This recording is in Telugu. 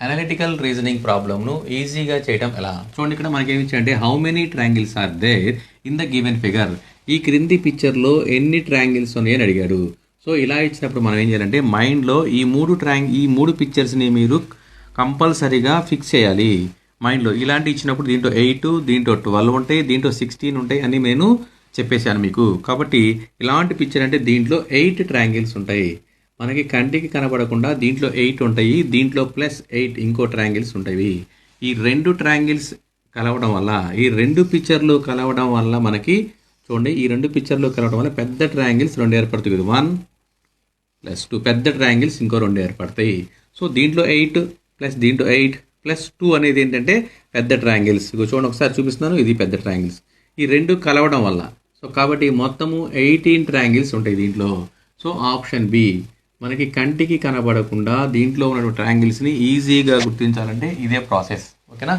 అనలిటికల్ రీజనింగ్ ప్రాబ్లమ్ను ఈజీగా చేయడం ఎలా? చూడండి, ఇక్కడ మనకి ఏమి ఇచ్చారంటే how many triangles are there in the given figure. ఈ క్రింది పిక్చర్లో ఎన్ని ట్రయాంగిల్స్ ఉన్నాయని అడిగాడు. సో ఇలా ఇచ్చినప్పుడు మనం ఏం చేయాలంటే మైండ్లో ఈ మూడు పిక్చర్స్ని మీరు కంపల్సరీగా ఫిక్స్ చేయాలి మైండ్లో. ఇలాంటి ఇచ్చినప్పుడు దీంట్లో 8, దీంట్లో 12 ఉంటాయి, దీంట్లో 16 ఉంటాయి అని నేను చెప్పేశాను మీకు. కాబట్టి ఇలాంటి పిక్చర్ అంటే దీంట్లో 8 ట్రయాంగిల్స్ ఉంటాయి. మనకి కంటికి కనబడకుండా దీంట్లో 8 ఉంటాయి, దీంట్లో +8 ఇంకో ట్రయాంగిల్స్ ఉంటాయి. ఈ రెండు ట్రయాంగిల్స్ కలవడం వల్ల, ఈ రెండు పిక్చర్లు కలవడం వల్ల మనకి చూడండి, ఈ రెండు పిక్చర్లు కలవడం వల్ల పెద్ద ట్రయాంగిల్స్ 2 ఏర్పడుతుంది కదా, 1+2 పెద్ద ట్రయాంగిల్స్ ఇంకో 2 ఏర్పడతాయి. సో దీంట్లో 8 ప్లస్ దీంట్లో 8+2 అనేది ఏంటంటే పెద్ద ట్రయాంగిల్స్. ఇగో చూడండి, ఒకసారి చూపిస్తున్నాను, ఇది పెద్ద ట్రయాంగిల్స్. ఈ రెండు కలవడం వల్ల సో కాబట్టి మొత్తము 18 ట్రయాంగిల్స్ ఉంటాయి దీంట్లో. సో ఆప్షన్ బి మనకి కంటికి కనబడకుండా దీంట్లో ఉన్న ట్రయాంగిల్స్ని ఈజీగా గుర్తించాలంటే ఇదే ప్రాసెస్. ఓకేనా?